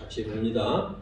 같이 봅니다.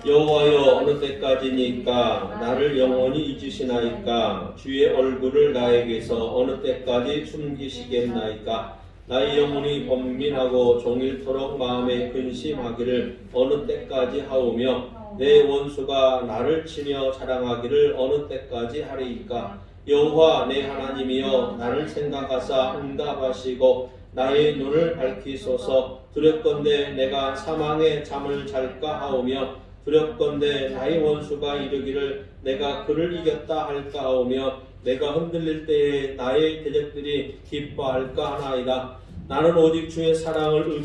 여호와여 어느 때까지니까 나를 영원히 잊으시나이까 주의 얼굴을 나에게서 어느 때까지 숨기시겠나이까 나의 영혼이 번민하고 종일토록 마음에 근심하기를 어느 때까지 하오며 내 원수가 나를 치며 자랑하기를 어느 때까지 하리이까 여호와 내 하나님이여 나를 생각하사 응답하시고 나의 눈을 밝히소서. 두렵건대 내가 사망의 잠을 잘까 하오며 두렵건대 나의 원수가 이르기를 내가 그를 이겼다 할까 하오며 내가 흔들릴 때에 나의 대적들이 기뻐할까 하나이다. 나는 오직 주의 사랑을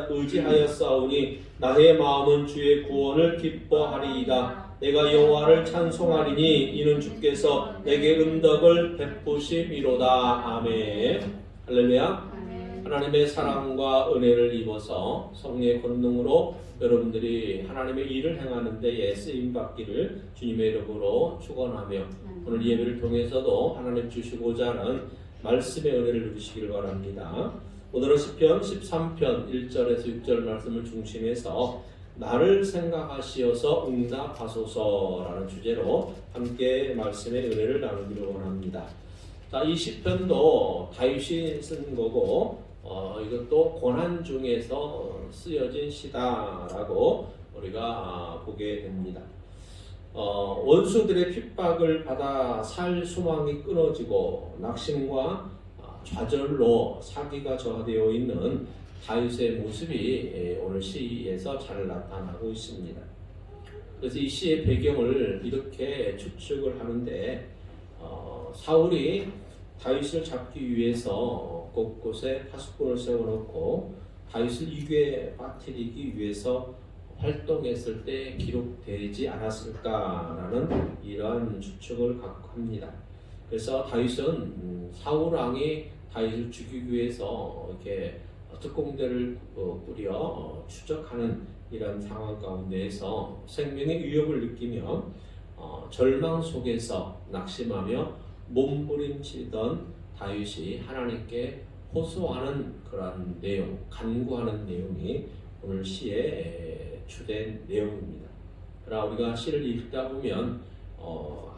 의지하였사오니 나의 마음은 주의 구원을 기뻐하리이다. 내가 여호와를 찬송하리니 이는 주께서 내게 은덕을 베푸심이로다. 아멘. 할렐루야. 하나님의 사랑과 은혜를 입어서 성령의 권능으로 여러분들이 하나님의 일을 행하는 데에 쓰임받기를 주님의 이름으로 축원하며 오늘 예배를 통해서도 하나님 주시고자 하는 말씀의 은혜를 누리시기를 바랍니다. 오늘은 시편 13편 1절에서 6절 말씀을 중심해서 나를 생각하시어서 응답하소서라는 주제로 함께 말씀의 은혜를 나누기를 원합니다. 자, 이 시편도 다윗이 쓴 거고 이것도 고난 중에서 쓰여진 시다라고 우리가 보게 됩니다. 원수들의 핍박을 받아 살 소망이 끊어지고 낙심과 좌절로 사기가 저하되어 있는 다윗의 모습이 오늘 시에서 잘 나타나고 있습니다. 그래서 이 시의 배경을 이렇게 추측을 하는데 사울이 다윗을 잡기 위해서 곳곳에 파수꾼을 세워놓고 다윗을 위기에 빠뜨리기 위해서 활동했을 때 기록되지 않았을까라는 이러한 추측을 갖고 합니다. 그래서 다윗은 사울 왕이 다윗을 죽이기 위해서 이렇게 특공대를 꾸려 추적하는 이런 상황 가운데에서 생명의 위협을 느끼며 절망 속에서 낙심하며 몸부림치던 다윗이 하나님께 호소하는 그런 내용, 간구하는 내용이 오늘 시의 주된 내용입니다. 그러나 우리가 시를 읽다 보면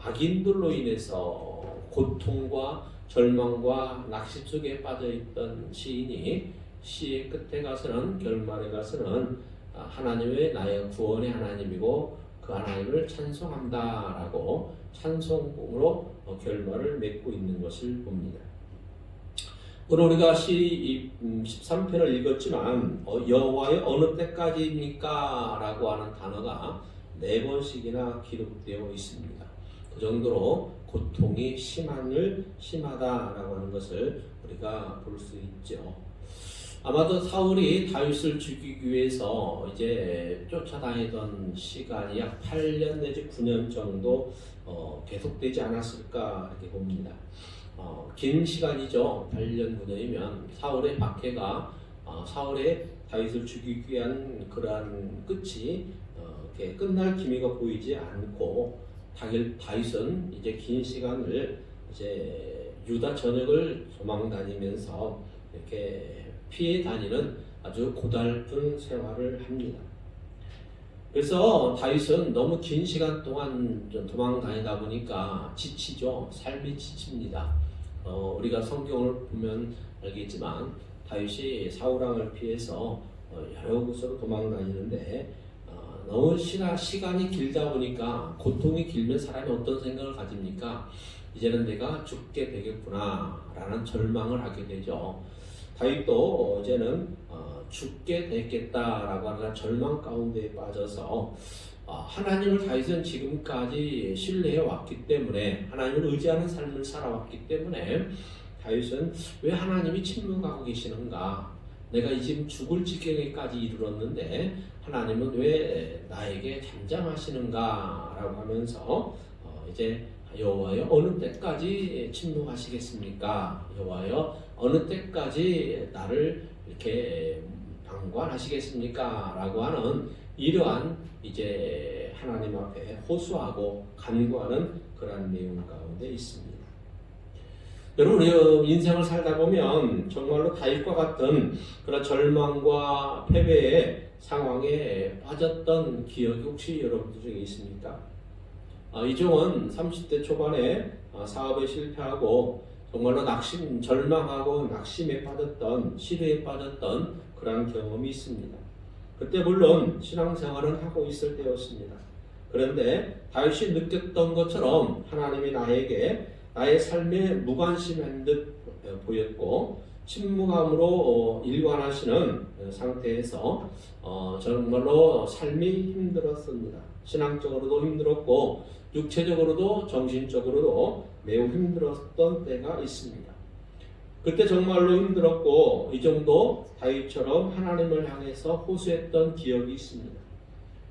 악인들로 인해서 고통과 절망과 낙심 속에 빠져있던 시인이 시의 끝에 가서는 결말에 가서는 하나님의 나의 구원의 하나님이고 그 하나님을 찬송한다라고 찬송으로 결말을 맺고 있는 것을 봅니다. 오늘 우리가 시 13편을 읽었지만 여호와의 어느 때까지입니까? 라고 하는 단어가 4번씩이나 기록되어 있습니다. 그 정도로 고통이 심하다라고 하는 것을 우리가 볼 수 있죠. 아마도 사울이 다윗을 죽이기 위해서 이제 쫓아다니던 시간이 약 8년 내지 9년 정도 계속되지 않았을까 이렇게 봅니다. 긴 시간이죠. 8년 9년이면 사울의 박해가 사울의 다윗을 죽이기 위한 그러한 끝이 이렇게 끝날 기미가 보이지 않고 다윗은 이제 긴 시간을 이제 유다 전역을 도망 다니면서 이렇게 피해 다니는 아주 고달픈 생활을 합니다. 그래서 다윗은 너무 긴 시간 동안 도망 다니다 보니까 지치죠. 삶이 지칩니다. 우리가 성경을 보면 알겠지만 다윗이 사울왕을 피해서 여러 곳으로 도망 다니는데 너무 시간이 길다 보니까 고통이 길면 사람이 어떤 생각을 가집니까? 이제는 내가 죽게 되겠구나 라는 절망을 하게 되죠. 다윗도 이제는 죽게 되겠다라고 하는 절망 가운데 빠져서 하나님을 다윗은 지금까지 신뢰해 왔기 때문에 하나님을 의지하는 삶을 살아왔기 때문에 다윗은 왜 하나님이 침묵하고 계시는가? 내가 지금 죽을 지경에까지 이르렀는데 하나님은 왜 나에게 잠잠하시는가? 라고 하면서 이제 여호와여 어느 때까지 침묵하시겠습니까? 여호와여 어느 때까지 나를 이렇게 방관하시겠습니까? 라고 하는 이러한 이제 하나님 앞에 호소하고 간구하는 그러한 내용 가운데 있습니다. 여러분, 우리 인생을 살다 보면 정말로 다윗과 같은 그런 절망과 패배의 상황에 빠졌던 기억이 혹시 여러분들 중에 있습니까? 이종은 30대 초반에 사업에 실패하고 정말로 절망하고 낙심에 빠졌던, 시대에 빠졌던 그러한 경험이 있습니다. 그때 물론 신앙생활은 하고 있을 때였습니다. 그런데 다윗이 느꼈던 것처럼 하나님이 나에게 나의 삶에 무관심한 듯 보였고 침묵함으로 일관하시는 상태에서 정말로 삶이 힘들었습니다. 신앙적으로도 힘들었고 육체적으로도 정신적으로도 매우 힘들었던 때가 있습니다. 그때 정말로 힘들었고 이 정도 다윗처럼 하나님을 향해서 호소했던 기억이 있습니다.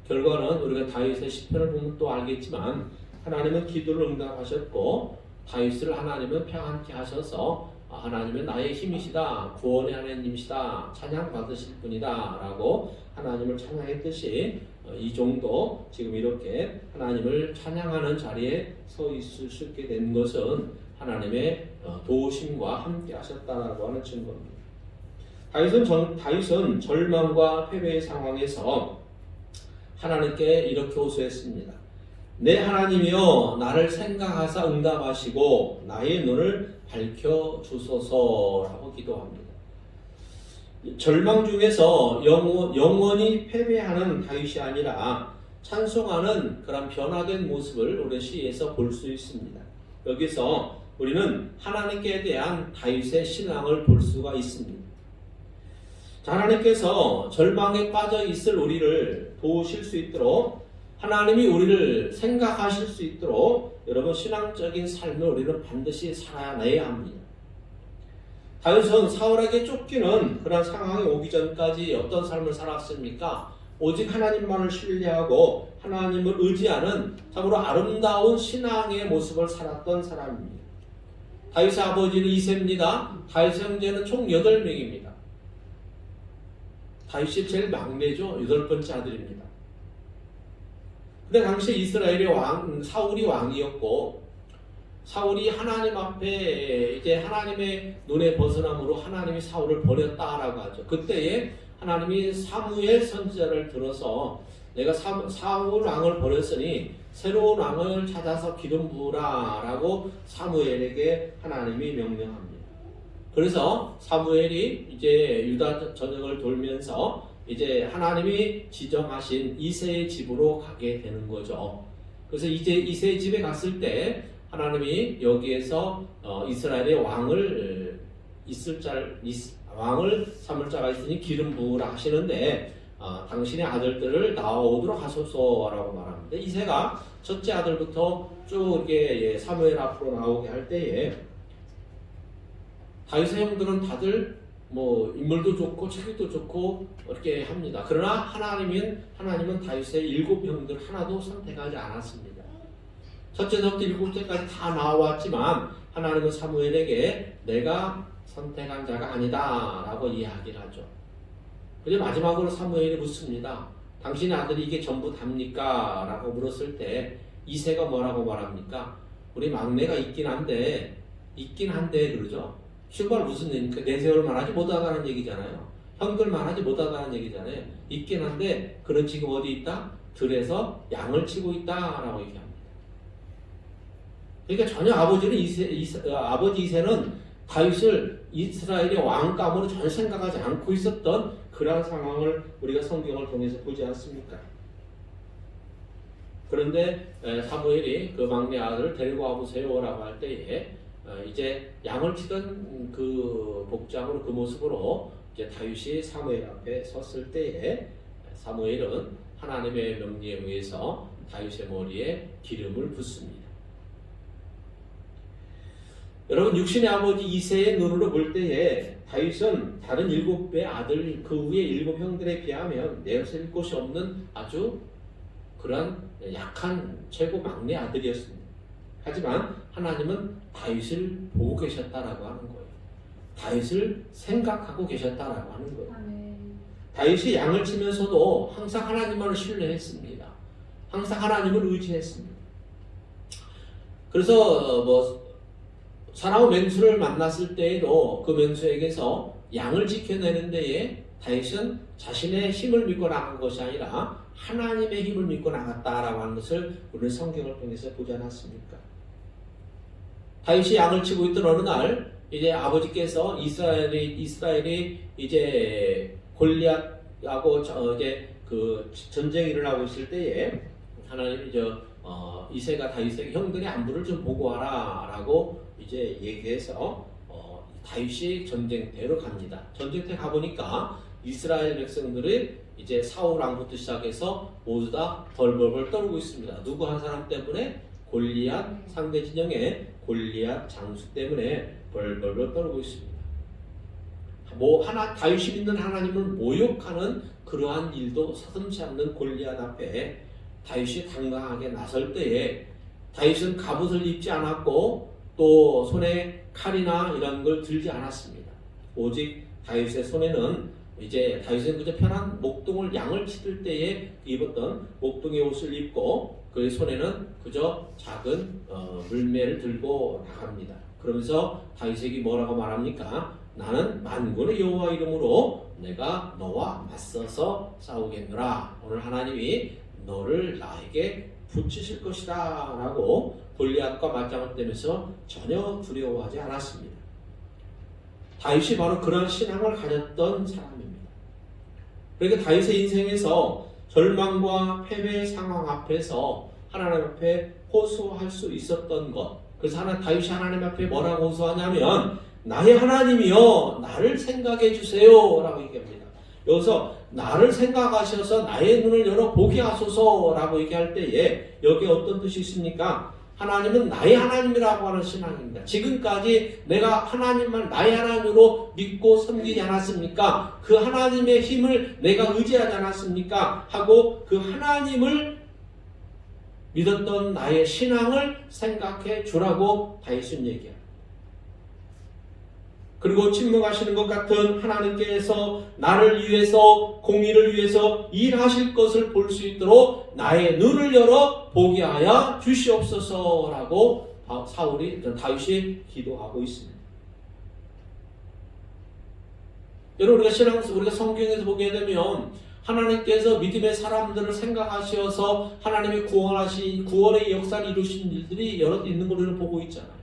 결과는 우리가 다윗의 시편을 보면 또 알겠지만 하나님은 기도를 응답하셨고 다윗을 하나님은 평안케 하셔서 하나님은 나의 힘이시다, 구원의 하나님이시다, 찬양 받으실 분이다 라고 하나님을 찬양했듯이 이 정도 지금 이렇게 하나님을 찬양하는 자리에 서 있을 수 있게 된 것은 하나님의 도우심과 함께 하셨다라고 하는 증거입니다. 다윗은 절망과 패배의 상황에서 하나님께 이렇게 호소했습니다. 내 하나님이여 나를 생각하사 응답하시고 나의 눈을 밝혀주소서라고 기도합니다. 절망 중에서 영원히 패배하는 다윗이 아니라 찬송하는 그런 변화된 모습을 우리 시에서 볼 수 있습니다. 여기서 우리는 하나님께 대한 다윗의 신앙을 볼 수가 있습니다. 하나님께서 절망에 빠져 있을 우리를 도우실 수 있도록 하나님이 우리를 생각하실 수 있도록 여러분 신앙적인 삶을 우리는 반드시 살아내야 합니다. 다윗은 사울에게 쫓기는 그런 상황이 오기 전까지 어떤 삶을 살았습니까? 오직 하나님만을 신뢰하고 하나님을 의지하는 참으로 아름다운 신앙의 모습을 살았던 사람입니다. 다윗의 아버지는 이새입니다. 다윗의 형제는 총 8명입니다. 다윗이 제일 막내죠. 8번째 아들입니다. 근데 당시 이스라엘의 사울이 왕이었고 사울이 하나님 앞에 이제 하나님의 눈에 벗어남으로 하나님이 사울을 버렸다라고 하죠. 그때에 하나님이 사무엘 선지자를 들어서 내가 사울 왕을 버렸으니 새로운 왕을 찾아서 기름 부으라라고 사무엘에게 하나님이 명령합니다. 그래서 사무엘이 이제 유다 전역을 돌면서 이제 하나님이 지정하신 이새의 집으로 가게 되는 거죠. 그래서 이제 이새의 집에 갔을 때 하나님이 여기에서 이스라엘의 왕을 삼을 자가 있으니 기름 부으라 하시는데 당신의 아들들을 낳아오도록 하소서라고 말합니다. 이새가 첫째 아들부터 쭉 이렇게 사무엘 앞으로 나오게 할 때에 다윗의 형들은 다들 인물도 좋고 체격도 좋고 이렇게 합니다. 그러나 하나님은 다윗의 7형들 하나도 선택하지 않았습니다. 첫째부터 7째까지 다 나왔지만 하나님은 사무엘에게 내가 선택한 자가 아니다 라고 이야기를 하죠. 그리고 마지막으로 사무엘이 묻습니다. 당신의 아들이 이게 전부 답니까? 라고 물었을 때 이새가 뭐라고 말합니까? 우리 막내가 있긴 한데 그러죠. 정말 무슨 얘기입니까? 내세울만 하지 못하다는 얘기잖아요. 형들만 하지 못하다는 얘기잖아요. 있긴 한데 그는 지금 어디 있다? 들에서 양을 치고 있다라고 얘기합니다. 그러니까 전혀 아버지 이새는 다윗을 이스라엘의 왕감으로 전혀 생각하지 않고 있었던 그러한 상황을 우리가 성경을 통해서 보지 않습니까? 그런데 사무엘이 그 막내 아들을 데리고 와보세요라고 할 때에 이제 양을 치던 그 복장으로 그 모습으로 이제 다윗이 사무엘 앞에 섰을 때에 사무엘은 하나님의 명령에 의해서 다윗의 머리에 기름을 붓습니다. 여러분 육신의 아버지 이새의 눈으로 볼 때에 다윗은 다른 7배 아들 그 위에 7형들에 비하면 내세울 곳이 없는 아주 그러한 약한 최고 막내 아들이었습니다. 하지만 하나님은 다윗을 보고 계셨다라고 하는 거예요. 다윗을 생각하고 계셨다라고 하는 거예요. 다윗이 양을 치면서도 항상 하나님만을 신뢰했습니다. 항상 하나님을 의지했습니다. 그래서 사나운 맹수를 만났을 때에도 그 맹수에게서 양을 지켜내는 데에 다윗은 자신의 힘을 믿고 나간 것이 아니라 하나님의 힘을 믿고 나갔다라고 하는 것을 우리 성경을 통해서 보지 않았습니까? 다윗이 양을 치고 있던 어느 날 이제 아버지께서 이스라엘이 이제 골리앗하고 이제 그 전쟁이 일어나고 있을 때에 하나님이 이새가 다윗에게 형들의 안부를 좀 보고하라라고 이제 얘기해서 다윗이 전쟁터로 갑니다. 전쟁터에 가보니까 이스라엘 백성들이 이제 사울 왕부터 시작해서 모두 다 벌벌벌 떨고 있습니다. 누구 한 사람 때문에? 골리앗 상대 진영의 골리앗 장수 때문에 벌벌벌 떨고 있습니다. 다윗이 믿는 하나님을 모욕하는 그러한 일도 서슴지 않는 골리앗 앞에 다윗이 당당하게 나설 때에 다윗은 갑옷을 입지 않았고 또 손에 칼이나 이런 걸 들지 않았습니다. 오직 다윗의 손에는 이제 다윗은 그저 편한 양을 치들 때에 입었던 목동의 옷을 입고 그의 손에는 그저 작은 물매를 들고 나갑니다. 그러면서 다윗에게 뭐라고 말합니까? 나는 만군의 여호와 이름으로 내가 너와 맞서서 싸우겠노라. 오늘 하나님이 너를 나에게 붙이실 것이다 라고 골리앗과 맞짱을 뜨면서 전혀 두려워하지 않았습니다. 다윗이 바로 그런 신앙을 가졌던 사람입니다. 그러니까 다윗의 인생에서 절망과 패배의 상황 앞에서 하나님 앞에 호소할 수 있었던 것, 그래서 다윗이 하나님 앞에 뭐라고 호소하냐면 나의 하나님이여 나를 생각해 주세요 라고 얘기합니다. 여기서 나를 생각하셔서 나의 눈을 열어 보게 하소서 라고 얘기할 때에 여기에 어떤 뜻이 있습니까? 하나님은 나의 하나님이라고 하는 신앙입니다. 지금까지 내가 하나님을 나의 하나님으로 믿고 섬기지 않았습니까? 그 하나님의 힘을 내가 의지하지 않았습니까? 하고 그 하나님을 믿었던 나의 신앙을 생각해 주라고 다윗은 얘기합니다. 그리고 침묵하시는 것 같은 하나님께서 나를 위해서 공의를 위해서 일하실 것을 볼 수 있도록 나의 눈을 열어 보게 하여 주시옵소서라고 다윗이 기도하고 있습니다. 여러분 우리가 성경에서 보게 되면 하나님께서 믿음의 사람들을 생각하셔서 하나님이 구원의 역사를 이루신 일들이 여러 있는 걸 우리는 보고 있잖아요.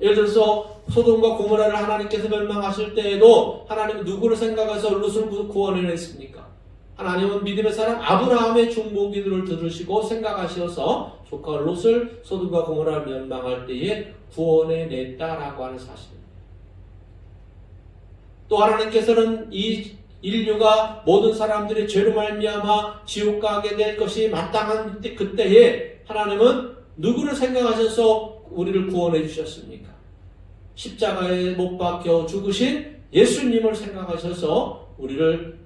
예를 들어서 소돔과 고모라를 하나님께서 멸망하실 때에도 하나님은 누구를 생각해서 롯을 구원해냈습니까? 하나님은 믿음의 사람 아브라함의 중보기도를 들으시고 생각하셔서 조카 롯을 소돔과 고모라를 멸망할 때에 구원해냈다라고 하는 사실입니다. 또 하나님께서는 이 인류가 모든 사람들이 죄로 말미암아 지옥 가게 될 것이 마땅한 그때에 하나님은 누구를 생각하셔서 우리를 구원해 주셨습니까? 십자가에 못 박혀 죽으신 예수님을 생각하셔서 우리를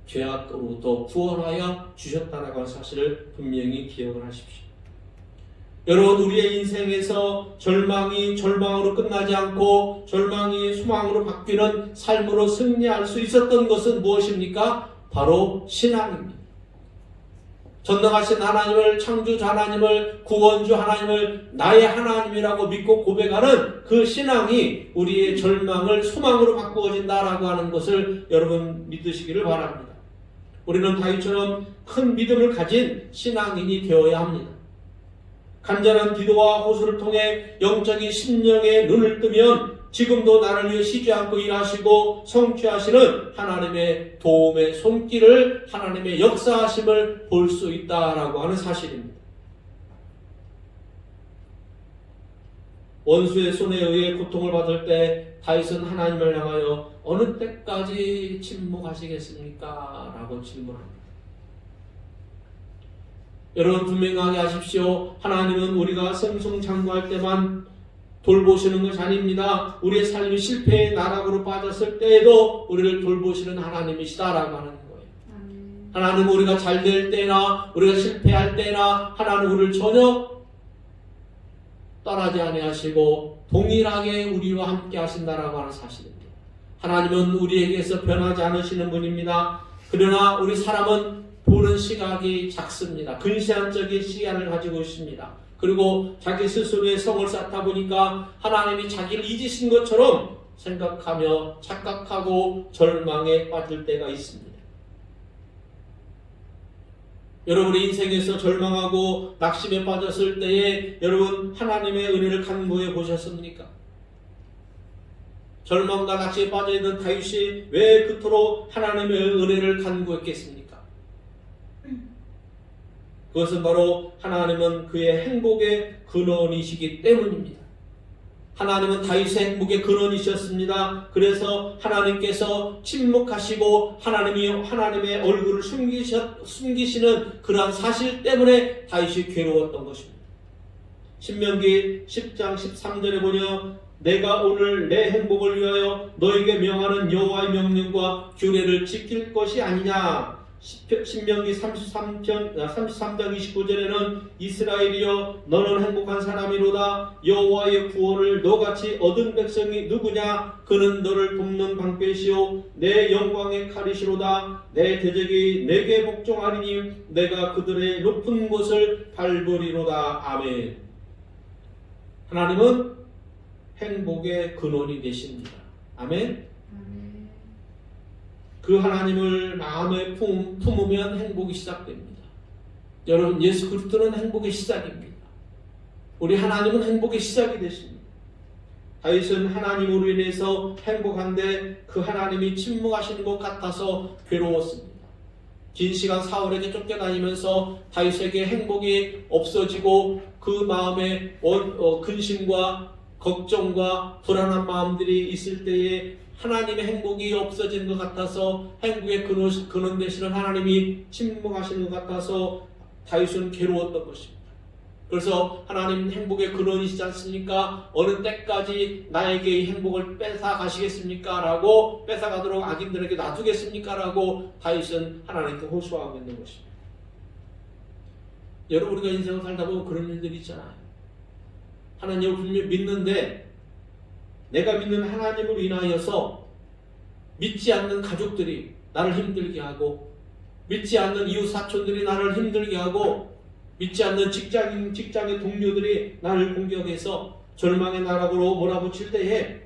죄악으로부터 구원하여 주셨다는 사실을 분명히 기억을 하십시오. 여러분 우리의 인생에서 절망이 절망으로 끝나지 않고 절망이 소망으로 바뀌는 삶으로 승리할 수 있었던 것은 무엇입니까? 바로 신앙입니다. 전능하신 하나님을, 창조주 하나님을, 구원주 하나님을 나의 하나님이라고 믿고 고백하는 그 신앙이 우리의 절망을 소망으로 바꾸어진다라고 하는 것을 여러분 믿으시기를 바랍니다. 우리는 다윗처럼 큰 믿음을 가진 신앙인이 되어야 합니다. 간절한 기도와 호소를 통해 영적인 심령의 눈을 뜨면 지금도 나를 위해 쉬지 않고 일하시고 성취하시는 하나님의 도움의 손길을, 하나님의 역사하심을 볼 수 있다라고 하는 사실입니다. 원수의 손에 의해 고통을 받을 때 다윗은 하나님을 향하여 어느 때까지 침묵하시겠습니까? 라고 질문합니다. 여러분 분명하게 하십시오. 하나님은 우리가 승승장구할 때만 돌보시는 것이 아닙니다. 우리의 삶이 실패의 나락으로 빠졌을 때에도 우리를 돌보시는 하나님이시다라고 하는 거예요. 하나님은 우리가 잘 될 때나 우리가 실패할 때나 하나님은 우리를 전혀 떠나지 아니하시고 동일하게 우리와 함께 하신다라고 하는 사실입니다. 하나님은 우리에게서 변하지 않으시는 분입니다. 그러나 우리 사람은 보는 시각이 작습니다. 근시안적인 시간을 가지고 있습니다. 그리고 자기 스스로의 성을 쌓다 보니까 하나님이 자기를 잊으신 것처럼 생각하며 착각하고 절망에 빠질 때가 있습니다. 여러분의 인생에서 절망하고 낙심에 빠졌을 때에 여러분 하나님의 은혜를 간구해 보셨습니까? 절망과 낙심에 빠져있는 다윗이 왜 그토록 하나님의 은혜를 간구했겠습니까? 그것은 바로 하나님은 그의 행복의 근원이시기 때문입니다. 하나님은 다윗의 행복의 근원이셨습니다. 그래서 하나님께서 침묵하시고 하나님의 얼굴을 숨기시는 그러한 사실 때문에 다윗이 괴로웠던 것입니다. 신명기 10장 13절에 보면 내가 오늘 내 행복을 위하여 너에게 명하는 여호와의 명령과 규례를 지킬 것이 아니냐. 신명기 33장 29절에는 이스라엘이여 너는 행복한 사람이로다. 여호와의 구원을 너같이 얻은 백성이 누구냐. 그는 너를 돕는 방패시오 내 영광의 칼이시로다. 내 대적이 내게 복종하리니 내가 그들의 높은 곳을 밟으리로다. 아멘. 하나님은 행복의 근원이 되십니다. 아멘. 그 하나님을 마음에 품으면 행복이 시작됩니다. 여러분, 예수 그리스도는 행복의 시작입니다. 우리 하나님은 행복의 시작이 되십니다. 다윗은 하나님으로 인해서 행복한데 그 하나님이 침묵하시는 것 같아서 괴로웠습니다. 긴 시간 사울에게 쫓겨다니면서 다윗에게 행복이 없어지고 그 마음에 근심과 걱정과 불안한 마음들이 있을 때에 하나님의 행복이 없어진 것 같아서 행복의 근원 되시는 하나님이 침묵하시는 것 같아서 다윗은 괴로웠던 것입니다. 그래서 하나님 행복의 근원이시지 않습니까? 어느 때까지 나에게 이 행복을 뺏어 가시겠습니까? 라고 뺏어가도록 악인들에게 놔두겠습니까? 라고 다윗은 하나님께 호소하고 있는 것입니다. 여러분, 우리가 인생을 살다 보면 그런 일들이 있잖아요. 하나님을 분명히 믿는데 내가 믿는 하나님으로 인하여서 믿지 않는 가족들이 나를 힘들게 하고 믿지 않는 이웃 사촌들이 나를 힘들게 하고 믿지 않는 직장의 동료들이 나를 공격해서 절망의 나락으로 몰아붙일 때에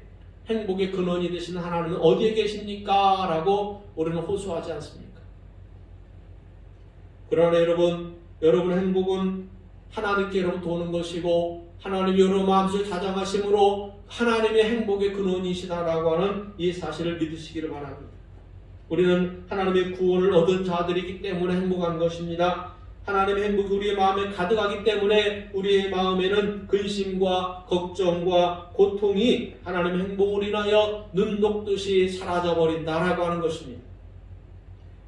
행복의 근원이 되신 하나님은 어디에 계십니까? 라고 우리는 호소하지 않습니까? 그러나 여러분의 행복은 하나님께로부터 오는 것이고 하나님이 여러분 마음속에 자장하심으로 하나님의 행복의 근원이시다라고 하는 이 사실을 믿으시기를 바랍니다. 우리는 하나님의 구원을 얻은 자들이기 때문에 행복한 것입니다. 하나님의 행복이 우리의 마음에 가득하기 때문에 우리의 마음에는 근심과 걱정과 고통이 하나님의 행복을 인하여 눈 녹듯이 사라져버린다라고 하는 것입니다.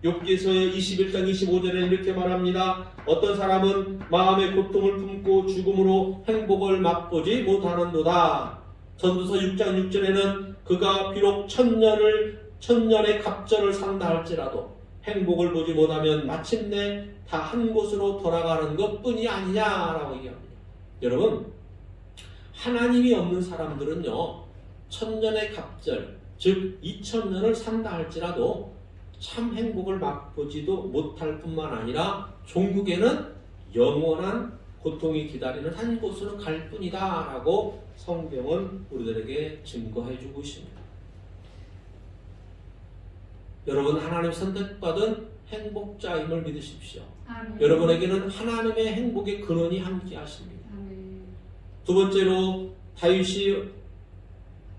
욥기서의 21장 25절에 이렇게 말합니다. 어떤 사람은 마음의 고통을 품고 죽음으로 행복을 맛보지 못하는도다. 전도서 6장 6절에는 그가 비록 천년의 갑절을 산다 할지라도 행복을 보지 못하면 마침내 다 한 곳으로 돌아가는 것뿐이 아니냐라고 얘기합니다. 여러분, 하나님이 없는 사람들은요, 천년의 갑절, 즉 2000년을 산다 할지라도 참 행복을 맛보지도 못할 뿐만 아니라 종국에는 영원한 고통이 기다리는 한 곳으로 갈 뿐이다 라고 성경은 우리들에게 증거해 주고 있습니다. 여러분, 하나님 선택받은 행복자임을 믿으십시오. 아멘. 여러분에게는 하나님의 행복의 근원이 함께 하십니다. 아멘. 두 번째로 다윗이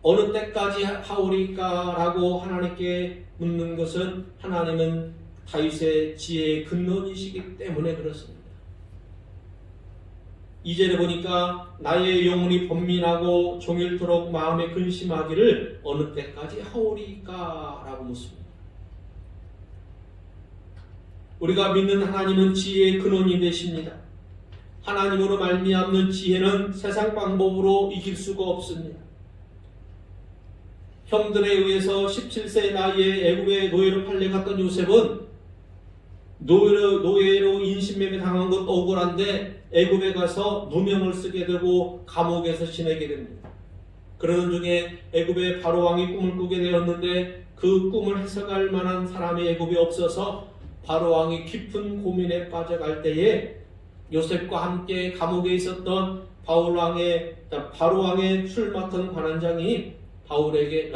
어느 때까지 하오리까 라고 하나님께 묻는 것은 하나님은 다윗의 지혜의 근원이시기 때문에 그렇습니다. 2절에 보니까 나의 영혼이 번민하고 종일토록 마음에 근심하기를 어느 때까지 하오리까 라고 묻습니다. 우리가 믿는 하나님은 지혜의 근원이 되십니다. 하나님으로 말미암는 지혜는 세상 방법으로 이길 수가 없습니다. 형들에 의해서 17세 나이에 애굽의 노예로 팔려갔던 요셉은 노예로 인신매매 당한 것 억울한데 애굽에 가서 누명을 쓰게 되고 감옥에서 지내게 됩니다. 그러는 중에 애굽의 바로 왕이 꿈을 꾸게 되었는데 그 꿈을 해석할 만한 사람이 애굽에 없어서 바로 왕이 깊은 고민에 빠져갈 때에 요셉과 함께 감옥에 있었던 바로 왕의 술 맡은 관원장이 바로에게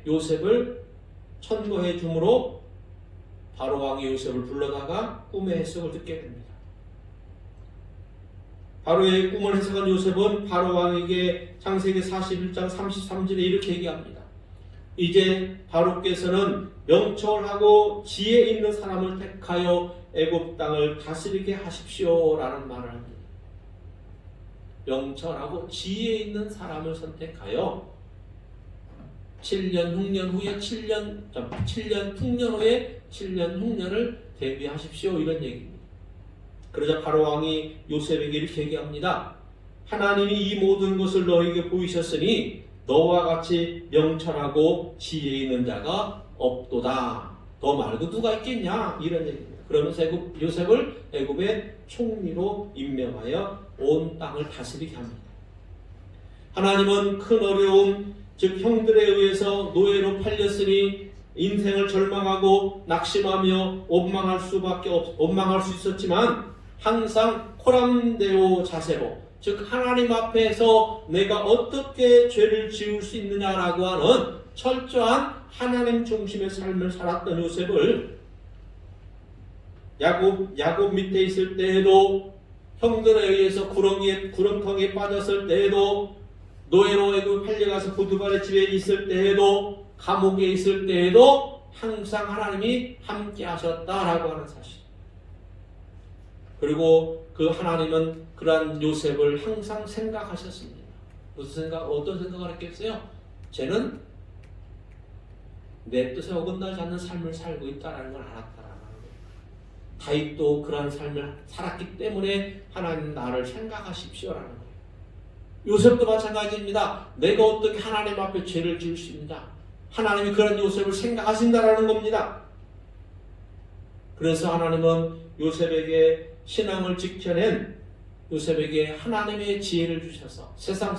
요셉을 천거해 주므로 바로 왕이 요셉을 불러다가 꿈의 해석을 듣게 됩니다. 바로의 꿈을 해석한 요셉은 바로 왕에게 창세기 41장 33절에 이렇게 얘기합니다. 이제 바로께서는 명철하고 지혜 있는 사람을 택하여 애굽 땅을 다스리게 하십시오 라는 말을 합니다. 명철하고 지혜 있는 사람을 선택하여 7년 흉년 후에 7년 흉년 후에 7년 흉년을 대비하십시오 이런 얘기입니다. 그러자 바로 왕이 요셉에게 이렇게 얘기합니다. 하나님이 이 모든 것을 너에게 보이셨으니 너와 같이 명철하고 지혜 있는 자가 없도다. 너 말고 누가 있겠냐 이런 얘기입니다. 그러면서 요셉을 애굽의 총리로 임명하여 온 땅을 다스리게 합니다. 하나님은 큰 어려움, 즉 형들에 의해서 노예로 팔렸으니 인생을 절망하고 낙심하며 원망할 수 있었지만 항상 코람데오 자세로, 즉 하나님 앞에서 내가 어떻게 죄를 지을 수 있느냐라고 하는 철저한 하나님 중심의 삶을 살았던 요셉을 야곱 밑에 있을 때에도, 형들에 의해서 구렁텅이에 빠졌을 때에도, 노예로 애굽 팔려가서 보드발의 집에 있을 때에도, 감옥에 있을 때에도 항상 하나님이 함께 하셨다라고 하는 사실. 그리고 그 하나님은 그러한 요셉을 항상 생각하셨습니다. 어떤 생각을 했겠어요? 쟤는 내 뜻에 어긋나지 않는 삶을 살고 있다는 걸 알았다라는 거예요. 다윗도 그러한 삶을 살았기 때문에 하나님 나를 생각하십시오라는 거예요. 요셉도 마찬가지입니다. 내가 어떻게 하나님 앞에 죄를 지을 수 있느냐? 하나님이 그런 요셉을 생각하신다라는 겁니다. 그래서 하나님은 요셉에게 신앙을 지켜낸 요셉에게 하나님의 지혜를 주셔서 세상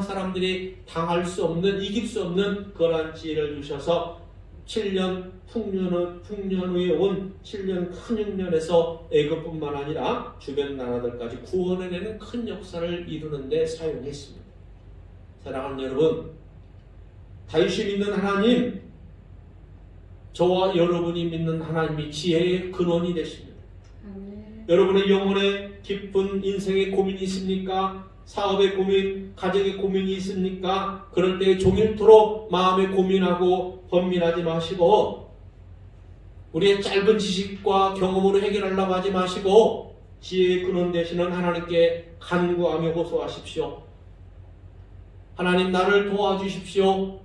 사람들이 당할 수 없는, 이길 수 없는 그러한 지혜를 주셔서 7년 풍년 후에 온 7년 큰 흉년에서 애굽뿐만 아니라 주변 나라들까지 구원해내는 큰 역사를 이루는 데 사용했습니다. 사랑하는 여러분, 다윗이 믿는 하나님, 저와 여러분이 믿는 하나님이 지혜의 근원이 되십니다. 여러분의 영혼에 깊은 인생의 고민이 있습니까? 사업의 고민, 가정의 고민이 있습니까? 그럴 때 종일토록 마음에 고민하고 번민하지 마시고, 우리의 짧은 지식과 경험으로 해결하려고 하지 마시고, 지혜의 근원 되시는 하나님께 간구하며 호소하십시오. 하나님 나를 도와주십시오.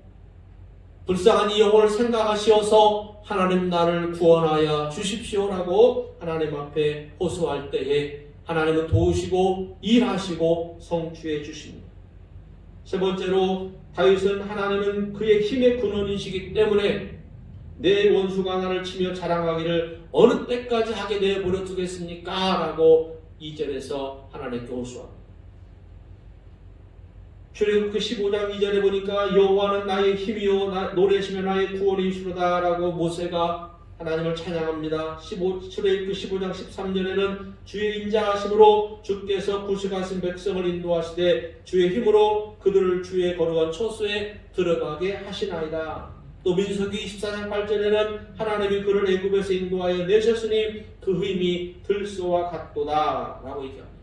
불쌍한 이 영혼을 생각하시어서 하나님 나를 구원하여 주십시오라고 하나님 앞에 호소할 때에 하나님은 도우시고 일하시고 성취해 주십니다. 세 번째로, 다윗은 하나님은 그의 힘의 근원이시기 때문에 내 원수가 나를 치며 자랑하기를 어느 때까지 하게 내버려 두겠습니까? 라고 2절에서 하나님께 호소합니다. 출애굽기 15장 2절에 보니까 여호와는 나의 힘이요 노래시며 나의 구원이시로다 라고 모세가 하나님을 찬양합니다. 출애굽기 15장 13절에는 주의 인자하심으로 주께서 구속하신 백성을 인도하시되 주의 힘으로 그들을 주의 거룩한 처소에 들어가게 하시나이다. 또 민수기 24장 8절에는 하나님이 그를 애굽에서 인도하여 내셨으니 그 힘이 들소와 같도다 라고 얘기합니다.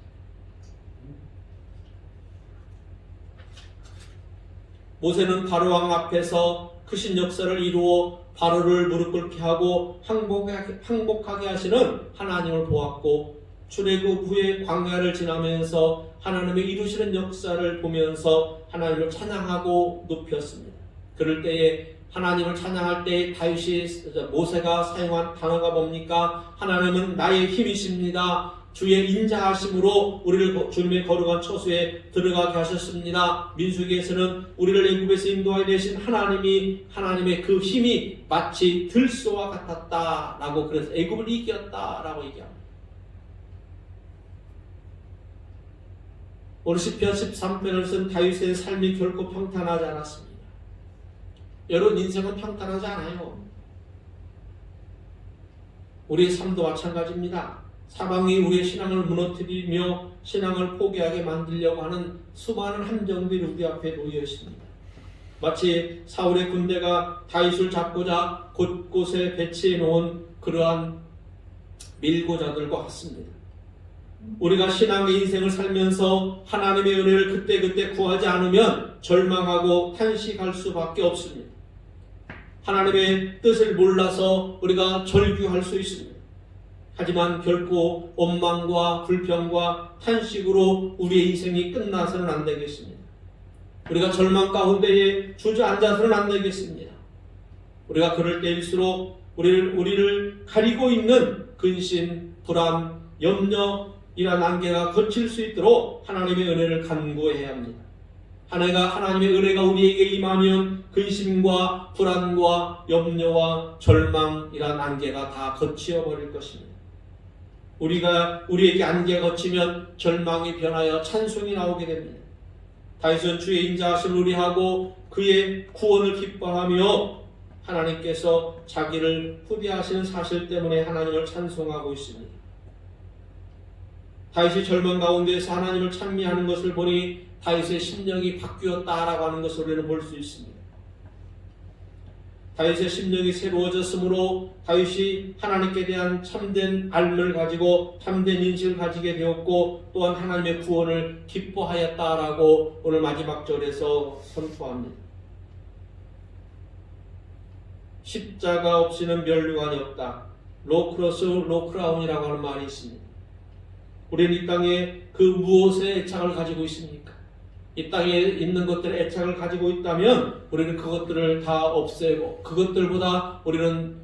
모세는 바로 왕 앞에서 크신 역사를 이루어 바로를 무릎 꿇게 하고 항복하게 하시는 하나님을 보았고, 출애굽 후에 광야를 지나면서 하나님의 이루시는 역사를 보면서 하나님을 찬양하고 높였습니다. 그럴 때에 하나님을 찬양할 때 모세가 사용한 단어가 뭡니까? 하나님은 나의 힘이십니다. 주의 인자하심으로 우리를 주님의 거룩한 처소에 들어가게 하셨습니다. 민수기에서는 우리를 애굽에서 인도하여 내신 하나님의 그 힘이 마치 들소와 같았다라고, 그래서 애굽을 이겼다라고 얘기합니다. 오늘 시편 13편을 쓴 다윗의 삶이 결코 평탄하지 않았습니다. 여러분, 인생은 평탄하지 않아요. 우리의 삶도 마찬가지입니다. 사방이 우리의 신앙을 무너뜨리며 신앙을 포기하게 만들려고 하는 수많은 함정들이 우리 앞에 놓여 있습니다. 마치 사울의 군대가 다윗을 잡고자 곳곳에 배치해 놓은 그러한 밀고자들과 같습니다. 우리가 신앙의 인생을 살면서 하나님의 은혜를 그때그때 구하지 않으면 절망하고 탄식할 수밖에 없습니다. 하나님의 뜻을 몰라서 우리가 절규할 수 있습니다. 하지만 결코 원망과 불평과 탄식으로 우리의 인생이 끝나서는 안 되겠습니다. 우리가 절망 가운데에 주저앉아서는 안 되겠습니다. 우리가 그럴 때일수록 우리를 가리고 있는 근심, 불안, 염려 이러한 안개가 거칠 수 있도록 하나님의 은혜를 간구해야 합니다. 하나님의 은혜가 우리에게 임하면 근심과 불안과 염려와 절망 이러한 안개가 다 거치어버릴 것입니다. 우리에게 안개가 거치면 절망이 변하여 찬송이 나오게 됩니다. 다윗은 주의 인자하심을 의뢰하고 그의 구원을 기뻐하며 하나님께서 자기를 후대하시는 사실 때문에 하나님을 찬송하고 있습니다. 다윗이 절망 가운데서 하나님을 찬미하는 것을 보니 다윗의 심령이 바뀌었다라고 하는 것을 우리는 볼 수 있습니다. 다윗의 심령이 새로워졌으므로 다윗이 하나님께 대한 참된 알을 가지고 참된 인식을 가지게 되었고 또한 하나님의 구원을 기뻐하였다라고 오늘 마지막 절에서 선포합니다. 십자가 없이는 면류관이 없다. 로크로스 로크라운이라고 하는 말이 있습니다. 우리는 이 땅에 그 무엇에 애착을 가지고 있습니까? 이 땅에 있는 것들에 애착을 가지고 있다면 우리는 그것들을 다 없애고 그것들보다 우리는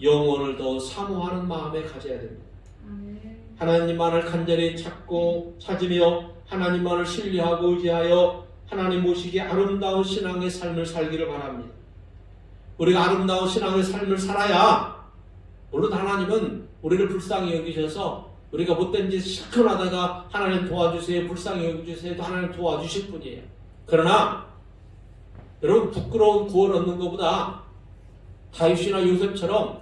영혼을 더 사모하는 마음에 가져야 됩니다. 하나님만을 간절히 찾으며 하나님만을 신뢰하고 의지하여 하나님 모시기에 아름다운 신앙의 삶을 살기를 바랍니다. 우리가 아름다운 신앙의 삶을 살아야 물론 하나님은 우리를 불쌍히 여기셔서 우리가 못된 짓 실컷 하다가 하나님 도와주세요, 불쌍히 여겨주세요 또 하나님 도와주실 분이에요. 그러나 여러분 부끄러운 구원 얻는 것보다 다윗이나 요셉처럼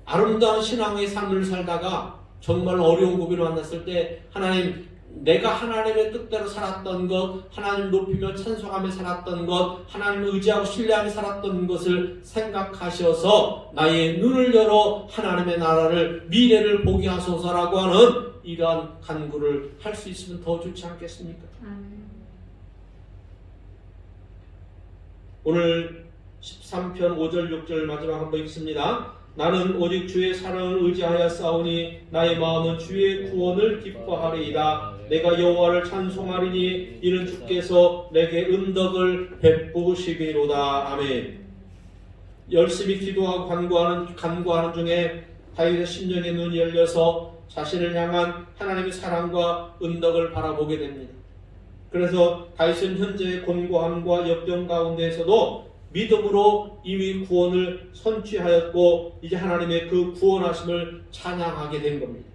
아름다운 신앙의 삶을 살다가 정말 어려운 고비를 만났을 때 하나님 내가 하나님의 뜻대로 살았던 것, 하나님 높이며 찬송하며 살았던 것, 하나님을 의지하고 신뢰하며 살았던 것을 생각하셔서 나의 눈을 열어 하나님의 나라를 미래를 보게 하소서라고 하는 이러한 간구를 할 수 있으면 더 좋지 않겠습니까? 오늘 13편 5절 6절 마지막 한번 읽습니다. 나는 오직 주의 사랑을 의지하여 싸우니 나의 마음은 주의 구원을 기뻐하리이다. 내가 여호와를 찬송하리니 이는 주께서 내게 은덕을 베푸시리로다. 아멘. 열심히 기도하고 간구하는 중에 다윗의 심령의 눈이 열려서 자신을 향한 하나님의 사랑과 은덕을 바라보게 됩니다. 그래서 다윗은 현재의 곤고함과 역경 가운데에서도 믿음으로 이미 구원을 선취하였고 이제 하나님의 그 구원하심을 찬양하게 된 겁니다.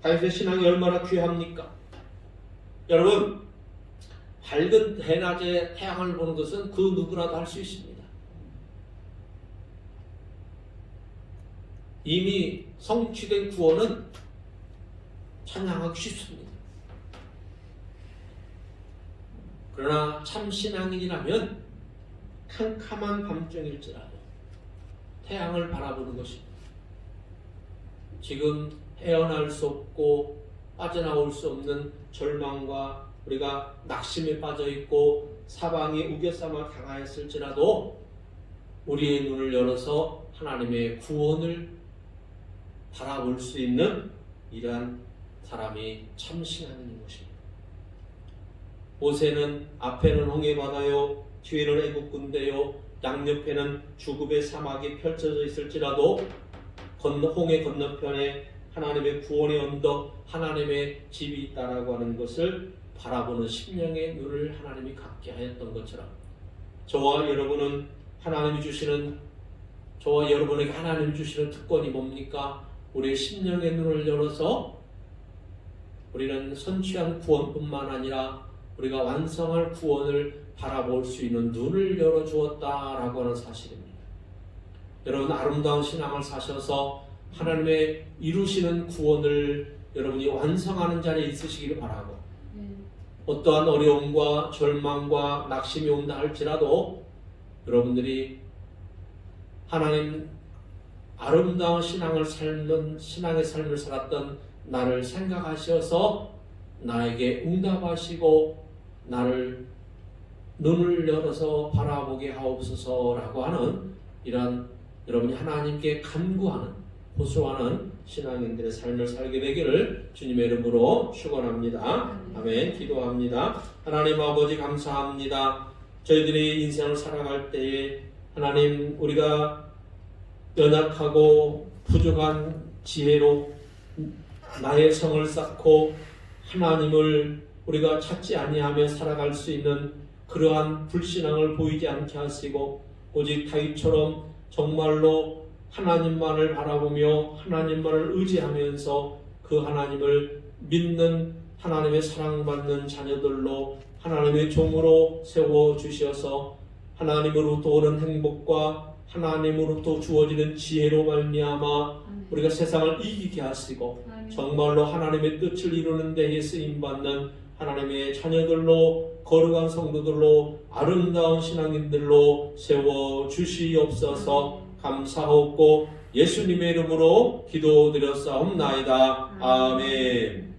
다윗의 신앙이 얼마나 귀합니까? 여러분, 밝은 대낮에 태양을 보는 것은 그 누구라도 할 수 있습니다. 이미 성취된 구원은 찬양하기 쉽습니다. 그러나 참 신앙인이라면 캄캄한 밤중일지라도 태양을 바라보는 것입니다. 지금 헤어날 수 없고 빠져나올 수 없는 절망과 우리가 낙심에 빠져 있고 사방이 우겨싸마 당하였을지라도 우리의 눈을 열어서 하나님의 구원을 바라볼 수 있는 이러한 사람이 참 신앙인인 것입니다. 모세는 앞에는 홍해바다요 뒤에는 애국 군대요 양옆에는 죽음의 사막이 펼쳐져 있을지라도 홍해 건너편에 하나님의 구원의 언덕 하나님의 집이 있다라고 하는 것을 바라보는 심령의 눈을 하나님이 갖게 하였던 것처럼 저와 여러분에게 하나님이 주시는 특권이 뭡니까? 우리의 심령의 눈을 열어서 우리는 선취한 구원뿐만 아니라 우리가 완성할 구원을 바라볼 수 있는 눈을 열어주었다라고 하는 사실입니다. 여러분 아름다운 신앙을 사셔서 하나님의 이루시는 구원을 여러분이 완성하는 자리에 있으시기를 바라고, 어떠한 어려움과 절망과 낙심이 온다 할지라도 여러분들이 하나님 아름다운 신앙의 삶을 살았던 나를 생각하셔서 나에게 응답하시고 나를 눈을 열어서 바라보게 하옵소서라고 하는 이러한 여러분이 하나님께 간구하는, 호소하는 신앙인들의 삶을 살게 되기를 주님의 이름으로 축원합니다. 아멘. 기도합니다. 하나님 아버지 감사합니다. 저희들이 인생을 살아갈 때에 하나님 우리가 연약하고 부족한 지혜로 나의 성을 쌓고 하나님을 우리가 찾지 아니하며 살아갈 수 있는 그러한 불신앙을 보이지 않게 하시고 오직 다윗처럼 정말로 하나님만을 바라보며 하나님만을 의지하면서 그 하나님을 믿는 하나님의 사랑받는 자녀들로 하나님의 종으로 세워주셔서 하나님으로부터 오는 행복과 하나님으로부터 주어지는 지혜로 말미암아 우리가 세상을 이기게 하시고 정말로 하나님의 뜻을 이루는 데에 쓰임받는 하나님의 자녀들로 거룩한 성도들로 아름다운 신앙인들로 세워주시옵소서. 감사하옵고 예수님의 이름으로 기도드렸사옵나이다. 아멘.